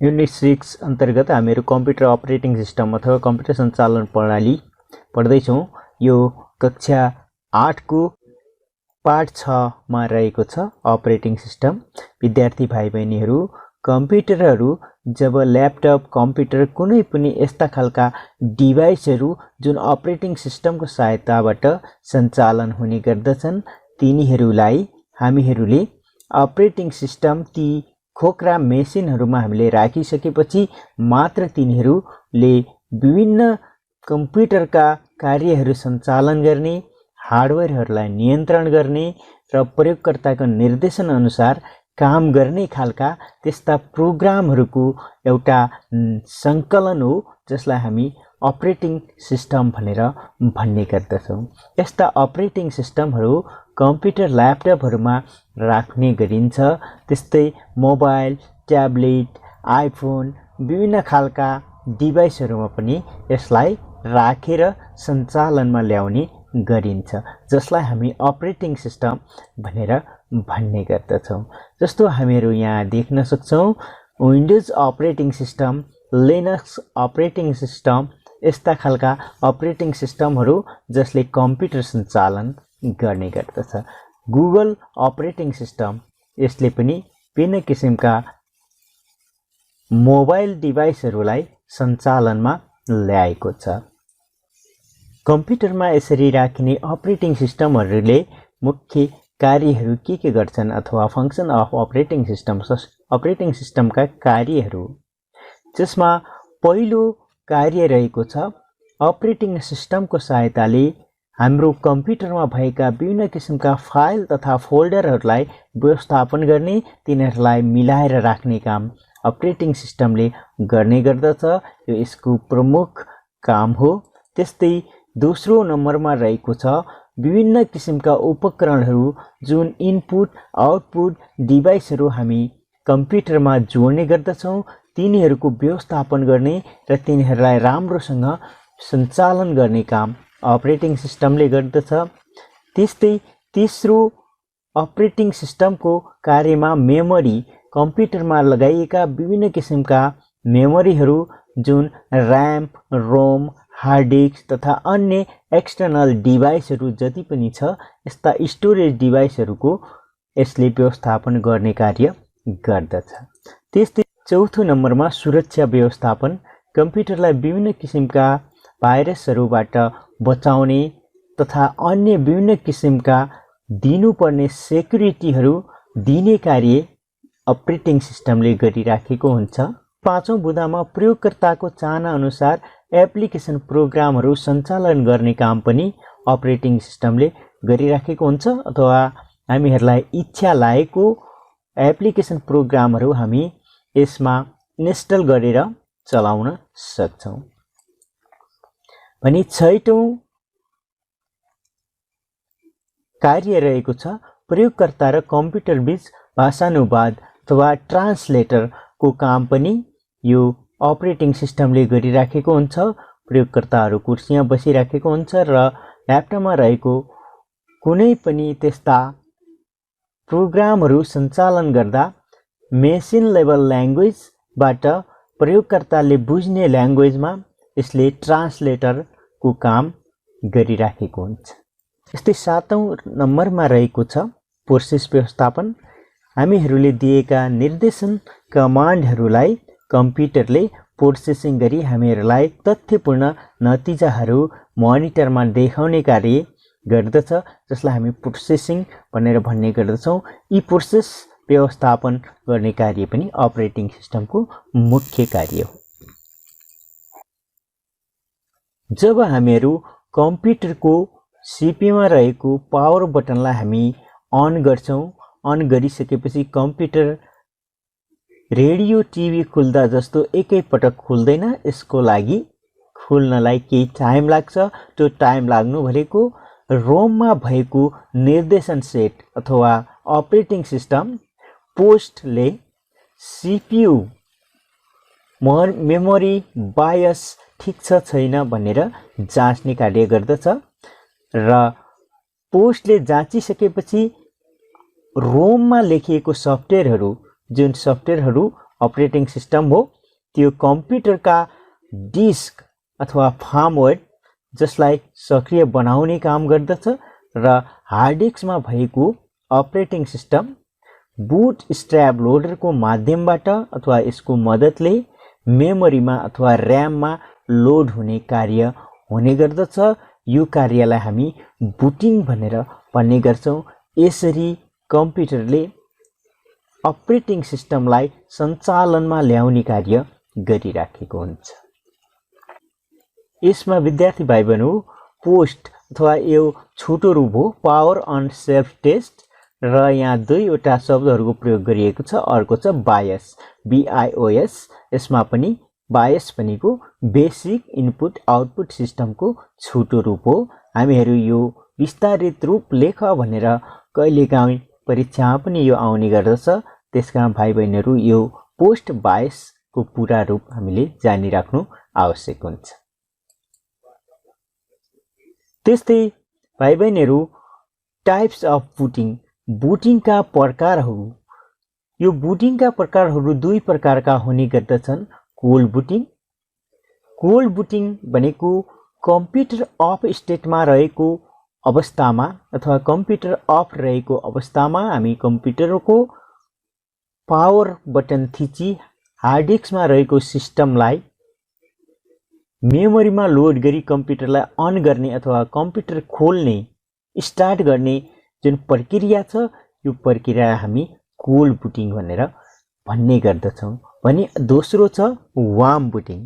Unit 6 अन्तर्गत हामीहरू computer operating system अथवा कम्प्युटर सञ्चालन प्रणाली पढ्दैछौँ। यो कक्षा 8 को पाठ 6 मा रहेको छ अपरेटिङ सिस्टम। विद्यार्थी भाइ बहिनीहरू, कम्प्युटरहरू जब ल्यापटप, कम्प्युटर कुनै पनि यस्ता खालका डिभाइसहरू जुन अपरेटिङ सिस्टमको सहायताबाट सञ्चालन हुने गर्दछन्, तिनीहरूलाई हामीहरूले अपरेटिङ सिस्टम ती खोक्रा मेसिनहरूमा हामीले राखिसकेपछि मात्र तिनीहरूले विभिन्न कम्प्युटरका कार्यहरू सञ्चालन गर्ने, हार्डवेयरहरूलाई नियन्त्रण गर्ने र प्रयोगकर्ताको निर्देशन अनुसार काम गर्ने खालका त्यस्ता प्रोग्रामहरूको एउटा सङ्कलन हो जसलाई हामी अपरेटिङ सिस्टम भनेर भन्ने गर्दछौँ। यस्ता अपरेटिङ सिस्टमहरू कम्प्युटर, ल्यापटपहरूमा राख्ने गरिन्छ। त्यस्तै मोबाइल, ट्याब्लेट, आइफोन विभिन्न खालका डिभाइसहरूमा पनि यसलाई राखेर सञ्चालनमा ल्याउने गरिन्छ, जसलाई हामी अपरेटिङ सिस्टम भनेर भन्ने गर्दछौँ। जस्तो हामीहरू यहाँ देख्न सक्छौँ, windows operating system, Linux operating system, यस्ता खालका अपरेटिङ सिस्टमहरू जसले कम्प्युटर सञ्चालन गर्ने गर्दछ। गुगल अपरेटिङ सिस्टम, यसले पनि विभिन्न किसिमका मोबाइल डिभाइसहरूलाई सञ्चालनमा ल्याएको छ। कम्प्युटरमा यसरी राखिने अपरेटिङ सिस्टमहरूले मुख्य कार्यहरू के गर्छन् अथवा फङ्सन अफ अपरेटिङ सिस्टमका कार्यहरू, जसमा पहिलो कार्य रहेको छ अपरेटिङ सिस्टमको सहायताले हाम्रो कम्प्युटरमा भएका विभिन्न किसिमका फाइल तथा फोल्डरहरूलाई व्यवस्थापन गर्ने, तिनीहरूलाई मिलाएर राख्ने काम अपरेटिङ सिस्टमले गर्ने गर्दछ। यो यसको प्रमुख काम हो। त्यस्तै दोस्रो नम्बरमा रहेको छ विभिन्न किसिमका उपकरणहरू जुन इनपुट आउटपुट डिभाइसहरू हामी कम्प्युटरमा जोड्ने गर्दछौँ, तिनीहरूको व्यवस्थापन गर्ने र तिनीहरूलाई राम्रोसँग सञ्चालन गर्ने काम अपरेटिङ सिस्टमले गर्दछ। त्यस्तै तेस्रो अपरेटिङ सिस्टमको कार्यमा मेमोरी, कम्प्युटरमा लगाइएका विभिन्न किसिमका मेमोरीहरू जुन र्याम, रोम, हार्ड डिस्क तथा अन्य एक्सटर्नल डिभाइसहरू जति पनि छ, यस्ता स्टोरेज डिभाइसहरूको यसले व्यवस्थापन गर्ने कार्य गर्दछ। त्यस्तै चौथो नम्बरमा सुरक्षा व्यवस्थापन, कम्प्युटरलाई विभिन्न किसिमका भाइरसहरूबाट बचाउने तथा अन्य विभिन्न किसिमका दिनुपर्ने सेक्युरिटीहरू दिने कार्य अपरेटिङ सिस्टमले गरिराखेको हुन्छ। पाँचौं बुँदामा प्रयोगकर्ताको चाहना अनुसार एप्लिकेसन प्रोग्रामहरू सञ्चालन गर्ने काम पनि अपरेटिङ सिस्टमले गरिराखेको हुन्छ, अथवा हामीहरूलाई इच्छा लागेको एप्लिकेसन प्रोग्रामहरू हामी यसमा इन्स्टल गरेर चलाउन सक्छौँ। भने छैटौं कार्य रहेको छ प्रयोगकर्ता र कम्प्युटर बीच भाषानुवाद अथवा ट्रान्सलेटरको काम पनि यो अपरेटिङ सिस्टमले गरिराखेको हुन्छ। प्रयोगकर्ताहरू कुर्सीमा बसिराखेको हुन्छ र ल्यापटपमा रहेको कुनै पनि त्यस्ता प्रोग्रामहरू सञ्चालन गर्दा मेसिन लेभल ल्याङ्ग्वेजबाट प्रयोगकर्ताले बुझ्ने ल्याङ्ग्वेजमा यसले ट्रान्सलेटरको काम गरिराखेको हुन्छ। यस्तै सातौं नम्बरमा रहेको छ प्रोसेस व्यवस्थापन। हामीहरूले दिएका निर्देशन कमान्डहरूलाई कम्प्युटरले प्रोसेसिङ गरी हामीहरूलाई तथ्यपूर्ण नतिजाहरू मोनिटरमा देखाउने कार्य गर्दछ, जसलाई हामी प्रोसेसिङ भनेर भन्ने गर्दछौँ। यी प्रोसेस व्यवस्थापन गर्ने कार्य पनि अपरेटिङ सिस्टमको मुख्य कार्य हो। जब हामीहरू कम्प्युटरको सिपियूमा रहेको पावर बटनलाई हामी अन गर्छौँ, अन गरिसकेपछि कम्प्युटर रेडियो, टिभी खुल्दा जस्तो एकै पटक खुल्दैन। यसको लागि खुल्नलाई केही टाइम लाग्छ। त्यो टाइम लाग्नु भनेको रोममा भएको निर्देशन सेट अथवा अपरेटिङ सिस्टम पोस्टले सिपियू मेमोरी बायस ठिक छ छैन भनेर जाँच्ने कार्य गर्दछ र पोस्टले जाँचिसकेपछि रोममा लेखिएको सफ्टवेयरहरू, जुन सफ्टवेयरहरू अपरेटिङ सिस्टम हो त्यो कम्प्युटरका डिस्क अथवा फर्मवेयर जसलाई सक्रिय बनाउने काम गर्दछ र हार्ड डिस्कमा भएको अपरेटिङ सिस्टम बुट स्ट्र्याप लोडरको माध्यमबाट अथवा यसको मद्दतले मेमोरीमा अथवा र्याममा लोड हुने कार्य हुने गर्दछ। यो कार्यलाई हामी बुटिङ भनेर भन्ने गर्छौं। यसरी कम्प्युटरले अपरेटिङ सिस्टमलाई सञ्चालनमा ल्याउने कार्य गरिराखेको हुन्छ। यसमा विद्यार्थी भाइ बहनु पोस्ट अथवा यो छोटो रूप हो पावर अन सेल्फ टेस्ट र यहाँ दुईवटा शब्दहरूको प्रयोग गरिएको छ। अर्को छ बायस BIOS। यसमा पनि बायस भनेको बेसिक इनपुट आउटपुट सिस्टमको छोटो रूप हो। हामीहरू यो विस्तारित रूप लेख भनेर कहिलेकाहीँ परीक्षामा पनि यो आउने गर्दछ। त्यसकारण भाइ बहिनीहरू यो पोस्ट बायसको पूरा रूप हामीले जानिराख्नु आवश्यक हुन्छ। त्यस्तै भाइ बहिनीहरू टाइप्स अफ बुटिङ बुटिङका प्रकारहरू यो बुटिङका प्रकारहरू दुई प्रकारका हुने गर्दछन्। कोल्ड बुटिङ भनेको कम्प्युटर अफ स्टेटमा रहेको अवस्थामा अथवा कम्प्युटर अफ रहेको अवस्थामा हामी कम्प्युटरको पावर बटन थिची हार्ड डिस्कमा रहेको सिस्टमलाई मेमोरीमा लोड गरी कम्प्युटरलाई अन गर्ने अथवा कम्प्युटर खोल्ने स्टार्ट गर्ने जुन प्रक्रिया छ यो प्रक्रिया हामी कोल्ड बुटिङ भनेर भन्ने गर्दछौं। भने दोस्रो छ वार्म बुटिङ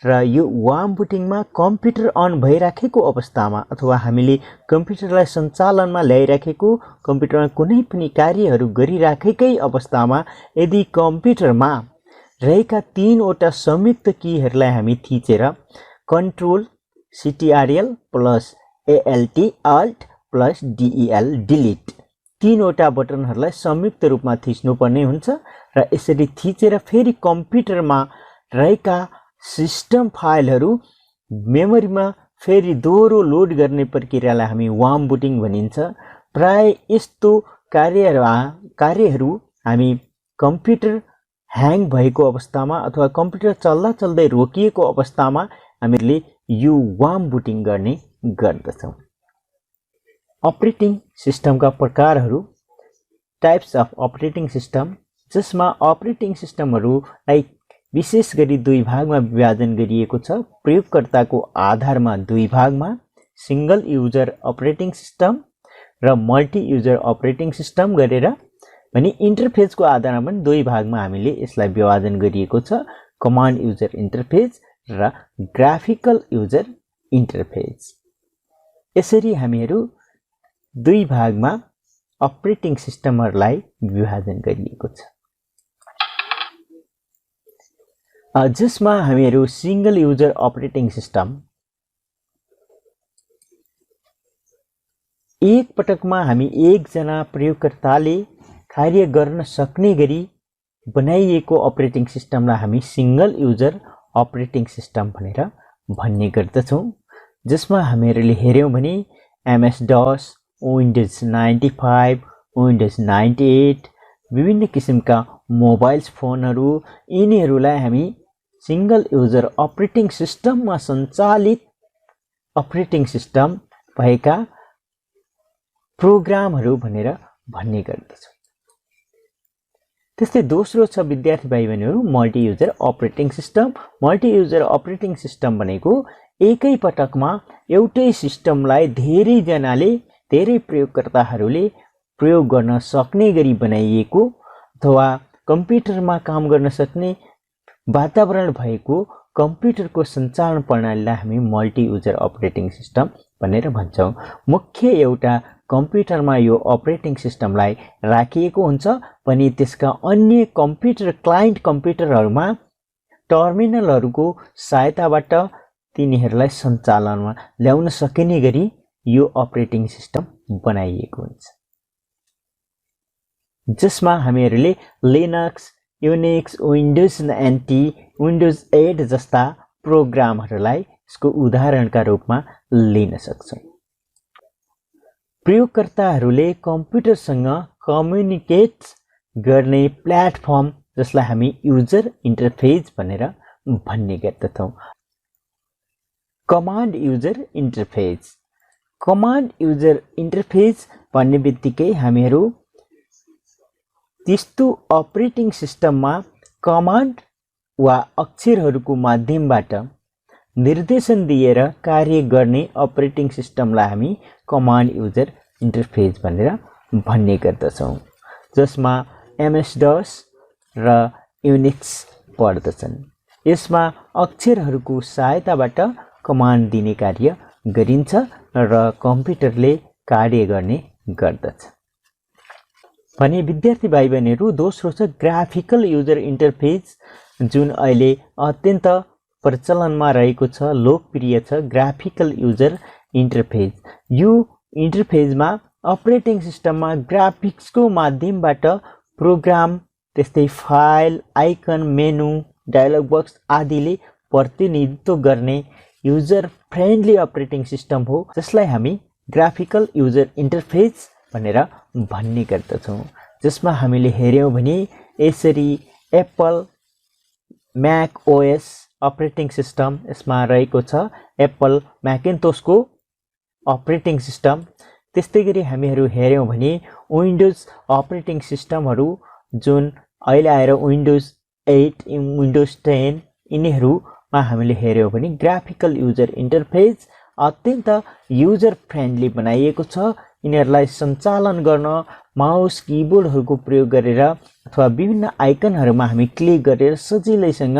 र यो वार्म बुटिङमा कम्प्युटर अन भइराखेको अवस्थामा अथवा हामीले कम्प्युटरलाई सञ्चालनमा ल्याइराखेको कम्प्युटरमा कुनै पनि कार्यहरू गरिराखेकै अवस्थामा यदि कम्प्युटरमा रहेका तीनवटा संयुक्त कीहरूलाई हामी थिचेर control CTRL plus ALT alt plus DEL delete तीनवटा बटनहरूलाई संयुक्त रूपमा थिच्नुपर्ने हुन्छ र यसरी थिचेर फेरि कम्प्युटरमा रहेका सिस्टम फाइलहरू मेमोरीमा फेरि दोहोरो लोड गर्ने प्रक्रियालाई हामी वार्म बुटिङ भनिन्छ। प्राय यस्तो कार्यहरू हामी कम्प्युटर ह्याङ भएको अवस्थामा अथवा कम्प्युटर चल्दा चल्दै रोकिएको अवस्थामा हामीले यो वार्म बुटिङ गर्ने गर्दछौं। अपरेटिङ सिस्टमका प्रकारहरू टाइप्स अफ अपरेटिङ सिस्टम जसमा अपरेटिङ सिस्टमहरूलाई विशेष गरी दुई भागमा विभाजन गरिएको छ। प्रयोगकर्ताको आधारमा दुई भागमा सिंगल युजर अपरेटिङ सिस्टम र मल्टी युजर अपरेटिङ सिस्टम गरेर भने इन्टरफेसको आधारमा पनि दुई भागमा हामीले यसलाई विभाजन गरिएको छ। कमान्ड युजर इन्टरफेस र ग्राफिकल युजर इन्टरफेस। यसरी हामीहरू दुई भागमा अपरेटिङ सिस्टमहरूलाई विभाजन गरिएको छ। जसमा हामीहरू सिंगल युजर अपरेटिङ सिस्टम एक पटकमा हामी एकजना प्रयोगकर्ताले कार्य गर्न सक्ने गरी बनाइएको अपरेटिङ सिस्टमलाई हामी सिंगल युजर अपरेटिङ सिस्टम भनेर भन्ने गर्दछौं। जसमा हामीहरूले हेर्यौं भने MS-DOS, विन्डोज 95, विन्डोज 98 विभिन्न किसिमका मोबाइल फोनहरू यिनीहरूलाई हामी सिंगल युजर अपरेटिङ सिस्टममा सञ्चालित अपरेटिङ सिस्टम भएका प्रोग्रामहरू भनेर भन्ने गर्दछौं। त्यस्तै दोस्रो छ विद्यार्थी भाइ बहिनीहरू multi user operating system. Multi user operating system भनेको एकै पटकमा एउटै सिस्टमलाई धेरै प्रयोगकर्ताहरूले प्रयोग गर्न सक्ने गरी बनाइएको अथवा कम्प्युटरमा काम गर्न सक्ने वातावरण भएको कम्प्युटरको सञ्चालन प्रणालीलाई हामी मल्टी युजर अपरेटिङ सिस्टम भनेर भन्छौं। मुख्य एउटा कम्प्युटरमा यो अपरेटिङ सिस्टमलाई राखिएको हुन्छ पनि त्यसका अन्य कम्प्युटर क्लाइन्ट कम्प्युटरहरूमा टर्मिनलहरूको सहायताबाट तिनीहरूलाई सञ्चालनमा ल्याउन सकिने गरी यो अपरेटिङ सिस्टम बनाइएको हुन्छ। जसमा हामीहरूले Linux, Unix, windows NT, windows 8 जस्ता प्रोग्रामहरूलाई यसको उदाहरणका रूपमा लिन सक्छौं। प्रयोगकर्ताहरूले कम्प्युटरसँग कम्युनिकेट गर्ने प्लेटफर्म जसलाई हामी युजर इन्टरफेस भनेर भन्ने गर्दछौँ। Command user interface. Command user interface भन्ने बित्तिकै हामीहरू त्यस्तो अपरेटिङ सिस्टममा कमान्ड वा अक्षरहरूको माध्यमबाट निर्देशन दिएर कार्य गर्ने अपरेटिङ सिस्टमलाई हामी कमान्ड युजर इन्टरफेस भनेर भन्ने गर्दछौँ, जसमा MS-DOS र युनिक्स पर्दछन्। यसमा अक्षरहरूको सहायताबाट कमान्ड दिने कार्य गरिन्छ र कम्प्युटरले कार्य गर्ने गर्दछ। भने विद्यार्थी भाइ बहिनीहरू, दोस्रो छ ग्राफिकल युजर इन्टरफेस, जुन अहिले अत्यन्त प्रचलनमा रहेको छ, लोकप्रिय छ। ग्राफिकल युजर इन्टरफेस, यो इन्टरफेसमा अपरेटिङ सिस्टममा ग्राफिक्सको माध्यमबाट प्रोग्राम, त्यस्तै फाइल, आइकन, मेनु, डायलग बक्स आदिले प्रतिनिधित्व गर्ने युजर फ्रेन्डली अपरेटिङ सिस्टम हो, जसलाई हामी ग्राफिकल युजर इन्टरफेस भनेर भन्ने गर्दछौँ। जसमा हामीले हेर्यौँ भने यसरी Apple MAC OS operating system यसमा रहेको छ, एप्पल म्याकिन्टोसको अपरेटिङ सिस्टम। त्यस्तै गरी हामीहरू हेर्यौँ भने विन्डोज अपरेटिङ सिस्टमहरू जुन अहिले आएर विन्डोज 8, विन्डोज 10 यिनीहरूमा हामीले हेर्यौँ भने ग्राफिकल युजर इन्टरफेस अत्यन्त युजर फ्रेन्डली बनाइएको छ। यिनीहरूलाई सञ्चालन गर्न माउस, किबोर्डहरूको प्रयोग गरेर अथवा विभिन्न आइकनहरूमा हामी क्लिक गरेर सजिलैसँग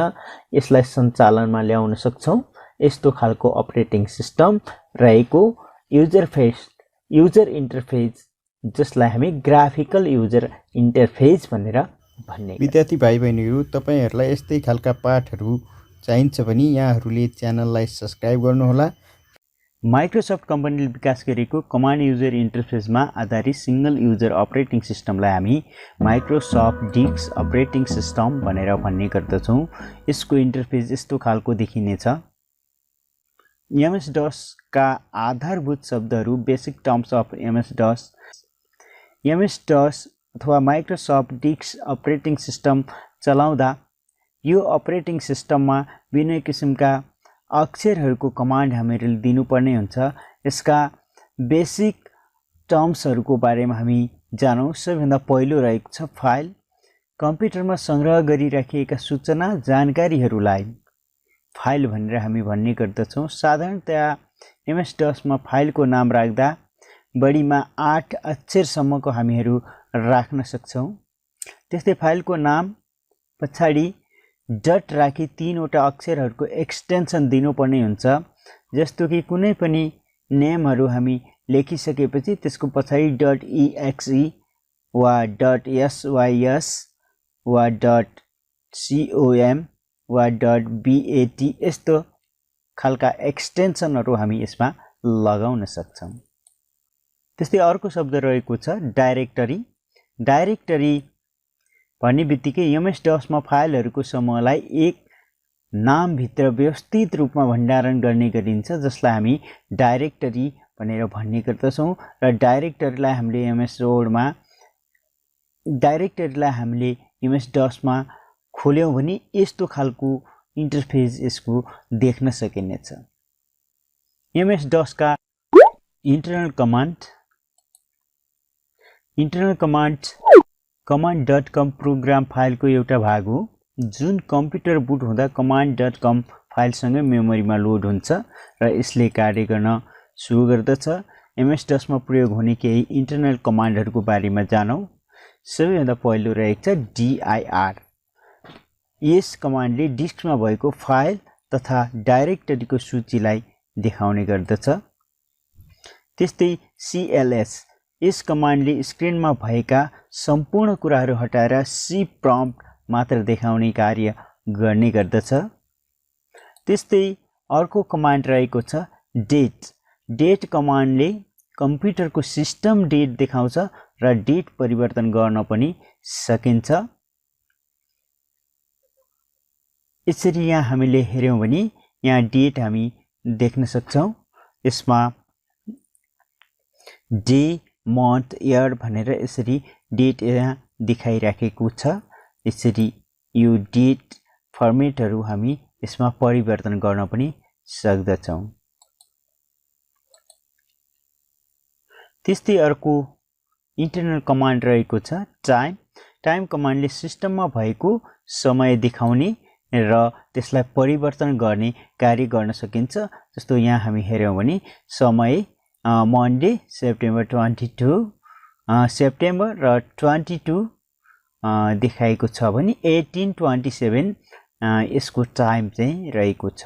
यसलाई सञ्चालनमा ल्याउन सक्छौँ। यस्तो खालको अपरेटिङ सिस्टम रहेको युजर इन्टरफेस, जसलाई हामी ग्राफिकल युजर इन्टरफेस भनेर भन्ने। विद्यार्थी भाइ बहिनीहरू, तपाईहरुलाई यस्तै खालका पाठहरू चाहिन्छ भने यहाँहरूले च्यानललाई सब्स्क्राइब गर्नुहोला। माइक्रोसफ्ट कम्पनीले विकास गरेको कमान्ड युजर इन्टरफेसमा आधारित सिंगल युजर अपरेटिङ सिस्टमलाई हामी माइक्रोसफ्ट डिक्स अपरेटिङ सिस्टम भनेर भन्ने गर्दछौँ। यसको इन्टरफेस यस्तो खालको देखिनेछ। MS-DOS का आधारभूत शब्दहरू, basic terms of MS-DOS। MS-DOS अथवा माइक्रोसफ्ट डिक्स अपरेटिङ सिस्टम चलाउँदा यो अपरेटिङ सिस्टममा विभिन्न किसिमका अक्षरहरूको कमान्ड हामीहरूले दिनुपर्ने हुन्छ। यसका बेसिक टर्म्सहरूको बारेमा हामी जानौँ। सबैभन्दा पहिलो रहेको छ फाइल। कम्प्युटरमा सङ्ग्रह गरिराखिएका सूचना, जानकारीहरूलाई फाइल भनेर हामी भन्ने गर्दछौँ। साधारणतया MS-DOSमा फाइलको नाम राख्दा बढीमा 8 अक्षरसम्मको हामीहरू राख्न सक्छौँ। त्यस्तै फाइलको नाम पछाडि डट राखी 3वटा अक्षरहरूको एक्सटेन्सन दिनुपर्ने हुन्छ। जस्तो कि कुनै पनि नेमहरू हामी लेखिसकेपछि त्यसको पछाडि .exe वा .sys वा .com वा .bat यस्तो खालका एक्सटेन्सनहरू हामी यसमा लगाउन सक्छौँ। त्यस्तै अर्को शब्द रहेको छ डाइरेक्टरी। डाइरेक्टरी भन्ने बित्तिकै MS-DOSमा फाइलहरूको समूहलाई एक नामभित्र व्यवस्थित रूपमा भण्डारण गर्ने गरिन्छ, जसलाई हामी डाइरेक्टरी भनेर भन्ने गर्दछौँ। र डाइरेक्टरीलाई हामीले MS-DOSमा खोल्यौँ भने यस्तो खालको इन्टरफेस यसको देख्न सकिनेछ। MS-DOS का इन्टरनल कमान्ड command.com प्रोग्राम फाइलको एउटा भाग हो, जुन कम्प्युटर बुट हुँदा command.com फाइलसँगै मेमोरीमा लोड हुन्छ र यसले कार्य गर्न सुरु गर्दछ। MS-DOSमा प्रयोग हुने केही इन्टरनल कमान्डहरूको बारेमा जानौँ। सबैभन्दा पहिलो रहेको छ dir। यस कमान्डले डिस्कमा भएको फाइल तथा डाइरेक्टरीको सूचीलाई देखाउने गर्दछ। त्यस्तै cls, यस कमान्डले स्क्रिनमा भएका सम्पूर्ण कुराहरू हटाएर सी प्रम्प्ट मात्र देखाउने कार्य गर्ने गर्दछ। त्यस्तै अर्को कमान्ड रहेको छ डेट। डेट कमान्डले कम्प्युटरको सिस्टम डेट देखाउँछ र डेट परिवर्तन गर्न पनि सकिन्छ। यसरी यहाँ हामीले हेर्यौँ भने यहाँ डेट हामी देख्न सक्छौँ। यसमा डे, मन्थ, इयर भनेर यसरी डेट यहाँ देखाइराखेको छ। यसरी यो डेट फर्मेटहरू हामी यसमा परिवर्तन गर्न पनि सक्दछौँ। त्यस्तै अर्को इन्टरनल कमान्ड रहेको छ टाइम कमान्डले सिस्टममा भएको समय देखाउने र त्यसलाई परिवर्तन गर्ने कार्य गर्न सकिन्छ। जस्तो यहाँ हामी हेर्यौं भने समय मन्डे सेप्टेम्बर 22 र 22 देखाएको छ भने 18:27 यसको टाइम चाहिँ रहेको छ।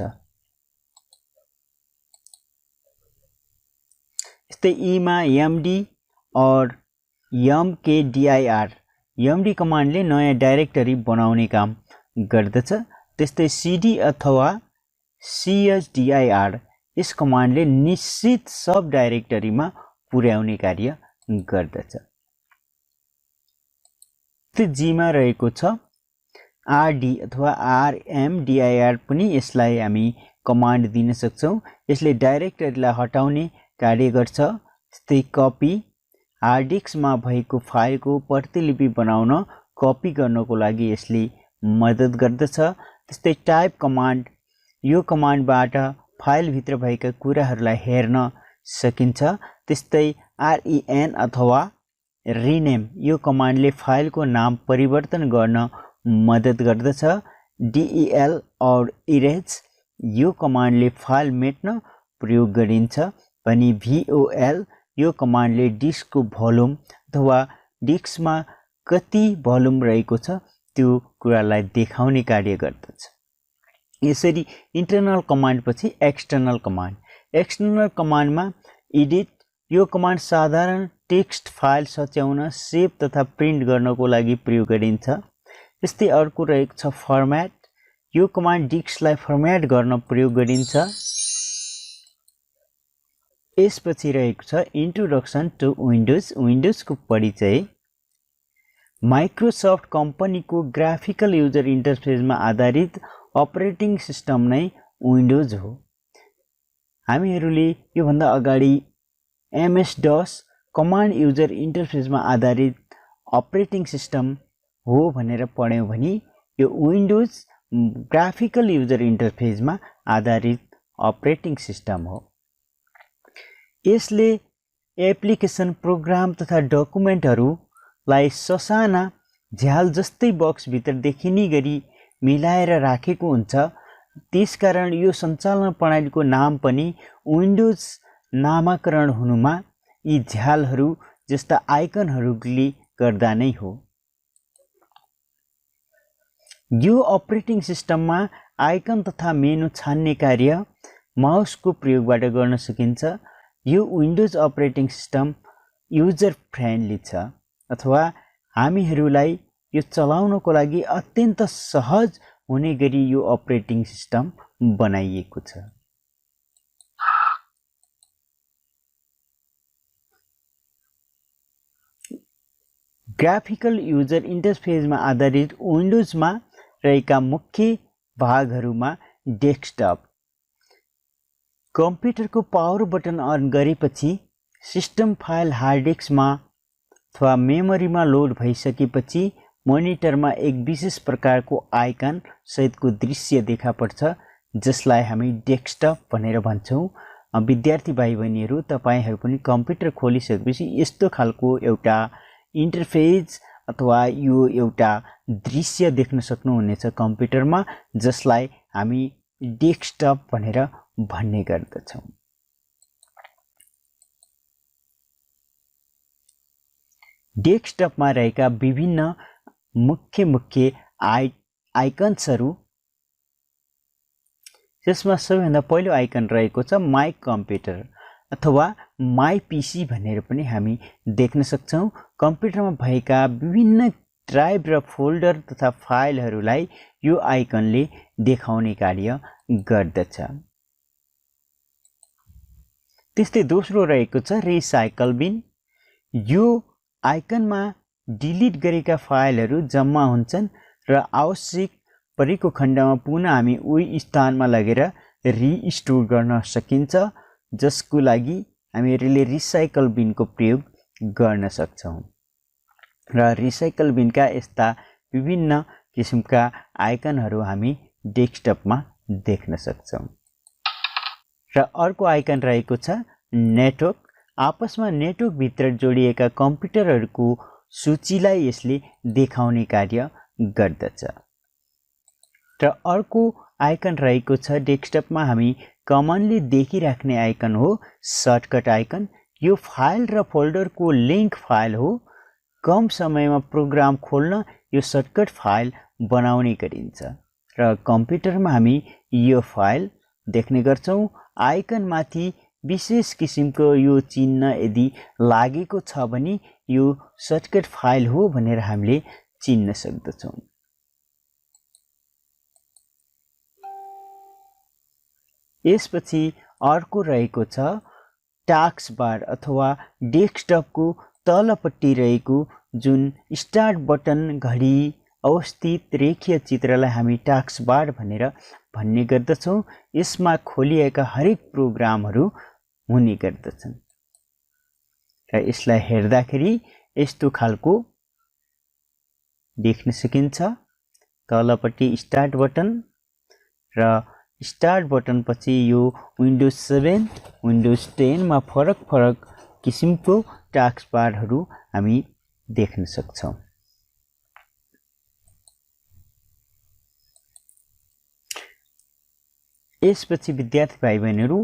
यस्तै ईमा एमडी और एमडी कमान्डले नयाँ डाइरेक्टरी बनाउने काम गर्दछ। त्यस्तै सीडी अथवा चदिर यस कमान्डले निश्चित सब डाइरेक्टरीमा पुर्याउने कार्य गर्दछ। जीमा रहेको छ आरडी अथवा आरएमडिआर पनि यसलाई हामी कमान्ड दिन सक्छौं। यसले डाइरेक्टरीलाई हटाउने कार्य गर्छ। त्यस्तै कपी हार्ड डिस्कमा भएको फाइलको प्रतिलिपि बनाउन कपी गर्नको लागि यसले मद्दत गर्दछ। त्यस्तै टाइप कमान्ड यो कमान्डबाट फाइलभित्र भएका कुराहरूलाई हेर्न सकिन्छ। त्यस्तै रेन अथवा रिनेम यो कमान्डले फाइलको नाम परिवर्तन गर्न मद्दत गर्दछ। डेल और इरेज यो कमान्डले फाइल मेट्न प्रयोग गरिन्छ भने भोल यो कमान्डले डिस्कको भोल्युम अथवा डिस्कमा कति भोल्युम रहेको छ त्यो कुरालाई देखाउने कार्य गर्दछ। यसरी इन्टरनल कमान्ड पछि एक्सटर्नल कमान्डमा एडिट यो कमान्ड साधारण टेक्स्ट फाइल सच्याउन सेभ तथा प्रिन्ट गर्नको लागि प्रयोग गरिन्छ। त्यस्तै अर्को रहेको छ फर्म्याट यो कमान्ड डिस्कलाई फर्म्याट गर्न प्रयोग गरिन्छ। यसपछि रहेको छ इन्ट्रोडक्सन टु विन्डोजको परिचय। माइक्रोसफ्ट कम्पनीको ग्राफिकल युजर इन्टरफेसमा आधारित अपरेटिङ सिस्टम नै विन्डोज हो। हामीहरूले योभन्दा अगाडि MS-DOS कमान्ड युजर इन्टरफेसमा आधारित अपरेटिङ सिस्टम हो भनेर पढ्यौं भने यो विन्डोज ग्राफिकल युजर इन्टरफेसमा आधारित अपरेटिङ सिस्टम हो। यसले एप्लिकेसन प्रोग्राम तथा डकुमेन्टहरूलाई ससाना झ्याल जस्तै बक्सभित्र देखिने गरी मिलाएर राखेको हुन्छ। त्यसकारण यो सञ्चालन प्रणालीको नाम पनि विन्डोज नामाकरण हुनुमा यी झ्यालहरू जस्ता आइकनहरूले गर्दा नै हो। यो अपरेटिङ सिस्टममा आइकन तथा मेनु छान्ने कार्य माउसको प्रयोगबाट गर्न सकिन्छ। यो windows operating system user friendly छ अथवा हामीहरूलाई यो चलाउनको लागि अत्यन्त सहज हुने गरी यो अपरेटिङ सिस्टम बनाइएको छ। ग्राफिकल युजर इन्टरफेसमा आधारित विन्डोजमा रहेका मुख्य भागहरूमा डेस्कटप कम्प्युटरको पावर बटन अन गरेपछि सिस्टम फाइल हार्ड डिस्कमा अथवा मेमोरीमा लोड भइसकेपछि मोनिटरमा एक विशेष प्रकारको आइकन सहितको दृश्य देखा पर्छ जसलाई हामी डेस्कटप भनेर भन्छौँ। विद्यार्थी भाइ बहिनीहरू तपाईहरू पनि कम्प्युटर खोलिसकेपछि यस्तो खालको एउटा इन्टरफेस अथवा यो एउटा दृश्य देख्न सक्नुहुनेछ कम्प्युटरमा जसलाई हामी डेस्कटप भनेर भन्ने गर्दछौँ। डेस्कटपमा रहेका विभिन्न मुख्य आइकन्सहरू त्यसमा सबैभन्दा पहिलो आइकन रहेको छ माई कम्प्युटर अथवा माई पीसी भनेर पनि हामी देख्न सक्छौँ। कम्प्युटरमा भएका विभिन्न ड्राइभ र फोल्डर तथा फाइलहरूलाई यो आइकनले देखाउने कार्य गर्दछ। त्यस्तै दोस्रो रहेको छ रिसाइकल बिन। यो आइकनमा डिलिट गरेका फाइलहरू जम्मा हुन्छन् र आवश्यक परेको खण्डमा पुनः हामी उही स्थानमा लगेर रिस्टोर गर्न सकिन्छ जसको लागि हामीहरूले रिसाइकल बिनको प्रयोग गर्न सक्छौँ। र रिसाइकल बिनका यस्ता विभिन्न किसिमका आइकनहरू हामी डेस्कटपमा देख्न सक्छौं। र अर्को आइकन रहेको छ नेटवर्क। आपसमा नेटवर्क भित्र जोडिएका कम्प्युटरहरूको सूचीलाई यसले देखाउने कार्य गर्दछ। र अर्को आइकन रहेको छ डेस्कटपमा हामी कमनली देखिराख्ने आइकन हो सर्टकट आइकन। यो फाइल र फोल्डरको लिंक फाइल हो। कम समयमा प्रोग्राम खोल्न यो सर्टकट फाइल बनाउने गरिन्छ र कम्प्युटरमा हामी यो फाइल देख्ने गर्छौं। आइकन माथि विशेष किसिमको यो चिन्ह यदि लागेको छ भने यो सर्टकट फाइल हो भनेर हामीले चिन्न सक्दछौं। यसपछि अर्को रहेको छ टास्क बार अथवा डेस्कटपको तलपट्टि रहेको जुन स्टार्ट बटन घडी अवस्थित रेखीय चित्रलाई हामी टास्क बार भनेर भन्ने गर्दछौं। यसमा खोलिएका हरेक प्रोग्रामहरू हुने गर्दछन् र यसलाई हेर्दाखेरि यस्तो खालको देख्न सकिन्छ। तलपट्टि स्टार्ट बटन र स्टार्ट बटन पछि यो विन्डोज 7 विन्डोज 10 मा फरक किसिमको टास्क बारहरू हामी देख्न सक्छौं। यसपछि विद्यार्थी भाइ बहिनीहरू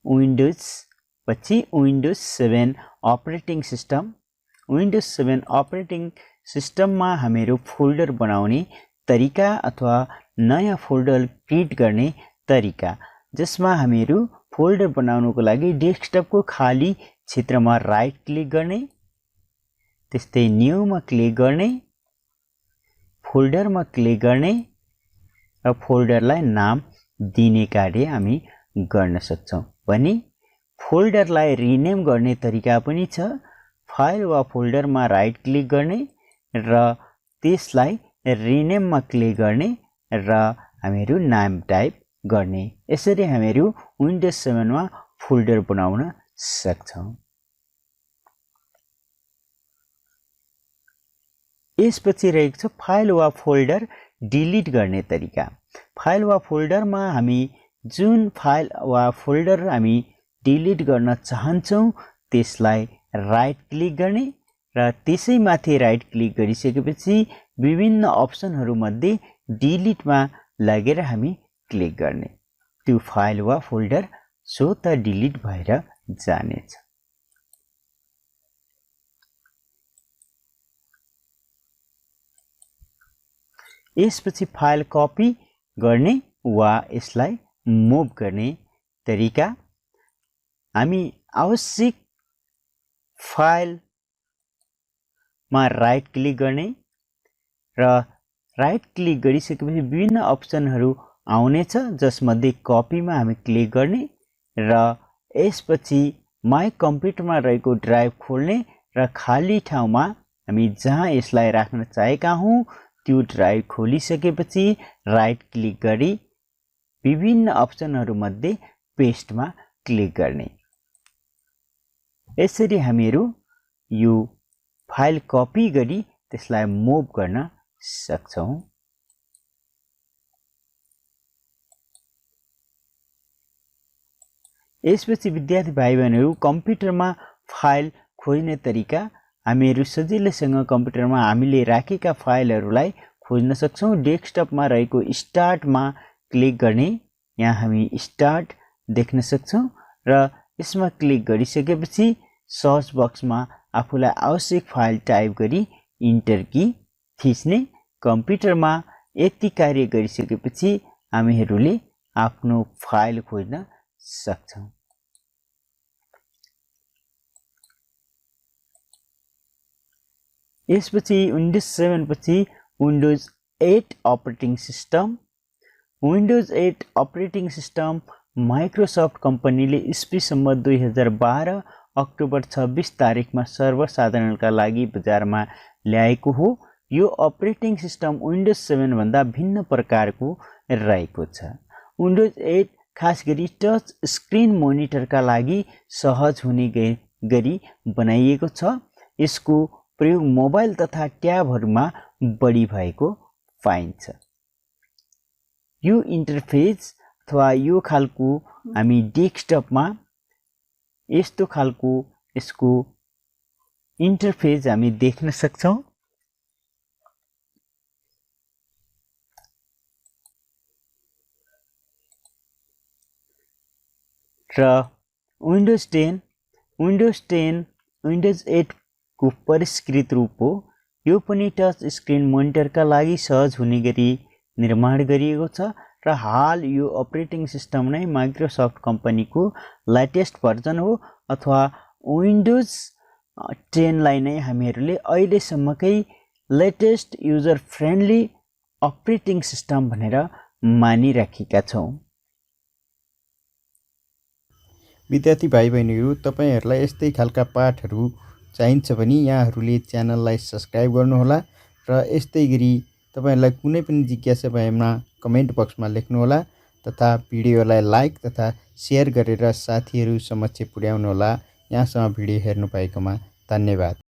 विन्डोज पछि windows 7 operating system. Windows 7 operating सिस्टममा हामीहरू फोल्डर बनाउने तरिका अथवा नयाँ फोल्डर क्रिएट गर्ने तरिका, जसमा हामीहरू फोल्डर बनाउनको लागि डेस्कटपको खाली क्षेत्रमा राइट क्लिक गर्ने, त्यस्तै न्यूमा क्लिक गर्ने, फोल्डरमा क्लिक गर्ने र फोल्डरलाई नाम दिने कार्य हामी गर्न सक्छौं। भने फोल्डरलाई रिनेम गर्ने तरिका पनि छ। फाइल वा फोल्डरमा राइट क्लिक गर्ने र त्यसलाई रिनेममा क्लिक गर्ने र हामीहरू नाम टाइप गर्ने। यसरी हामीहरू विन्डोज 7 मा फोल्डर बनाउन सक्छौं। यसपछि रहेको छ फाइल वा फोल्डर डिलिट गर्ने तरिका। फाइल वा फोल्डरमा हामी जुन फाइल वा फोल्डर हामी डिलिट गर्न चाहन्छौं त्यसलाई राइट क्लिक गर्ने र त्यसैमाथि राइट क्लिक गरिसकेपछि विभिन्न अप्सनहरू मध्ये डिलिटमा लगेर हामी क्लिक गर्ने। त्यो फाइल वा फोल्डर स्वतः डिलिट भएर जानेछ। यसपछि फाइल कपी गर्ने वा यसलाई मुभ गर्ने तरिका। हामी आवश्यक फाइलमा राइट क्लिक गर्ने र राइट क्लिक गरिसकेपछि विभिन्न अप्सनहरू आउनेछ, जसमध्ये कपीमा हामी क्लिक गर्ने र यसपछि माई कम्प्युटरमा रहेको ड्राइभ खोल्ने र खाली ठाउँमा हामी जहाँ यसलाई राख्न चाहेका हौं त्यो ड्राइभ खोलिसकेपछि राइट क्लिक गरी विभिन्न अप्सनहरू मध्ये पेस्टमा क्लिक गर्ने। यसरी हामीहरू यो फाइल कपी गरी त्यसलाई मुभ गर्न सक्छौं। यसपछि विद्यार्थी भाइ बहिनीहरू कम्प्युटरमा फाइल खोज्ने तरिका। हामीहरू सजिलैसँग कम्प्युटरमा हामीले राखेका फाइलहरूलाई खोज्न सक्छौं। डेस्कटपमा रहेको स्टार्टमा क्लिक गर्ने, यहाँ हामी स्टार्ट देख्न सक्छौं र यसमा क्लिक गरिसकेपछि सर्च बक्समा आफूलाई आवश्यक फाइल टाइप गरी इन्टर की थिच्ने। कम्प्युटरमा यति कार्य गरिसकेपछि हामीहरूले आफ्नो फाइल खोज्न सक्छौं। यसपछि विन्डोज 7 पछि windows 8 operating system. Windows 8 operating system Microsoft कम्पनीले इस्वी सम्म 2012 अक्टोबर 26 तारिखमा सर्वसाधारणका लागि बजारमा ल्याएको हो। यो अपरेटिङ सिस्टम विन्डोज 7 भन्दा भिन्न प्रकारको रहेको छ। विन्डोज 8 खास गरी टच स्क्रिन मोनिटरका लागि सहज हुने गरी बनाइएको छ। यसको प्रयोग मोबाइल तथा ट्याबहरूमा बढी भएको पाइन्छ। यो इन्टरफेस अथवा यो खालको हामी डेस्कटपमा यस्तो खालको यसको इन्टरफेस हामी देख्न सक्छौँ। र विन्डोज 10, विन्डोज 8 को परिष्कृत रूप हो। यो पनि टच स्क्रिन मोनिटरका लागि सहज हुने गरी निर्माण गरिएको छ र हाल यो अपरेटिङ सिस्टम नै माइक्रोसफ्ट कम्पनीको लेटेस्ट भर्जन हो अथवा विन्डोज 10 लाई नै हामीहरूले अहिलेसम्मकै latest user friendly operating system भनेर मानिराखेका छौँ। विद्यार्थी भाइ बहिनीहरू, तपाईहरुलाई यस्तै खालका पाठहरू चाहिन्छ भने यहाँहरूले च्यानललाई सब्स्क्राइब गर्नुहोला र यस्तै गरी तपाईहरुलाई कुनै पनि जिज्ञासा भएमा कमेन्ट बक्समा लेख्नुहोला तथा भिडियोलाई लाइक तथा शेयर गरेर साथीहरू समक्ष पुर्याउनुहोला। यहाँसम्म भिडियो हेर्नु भएकोमा धन्यवाद।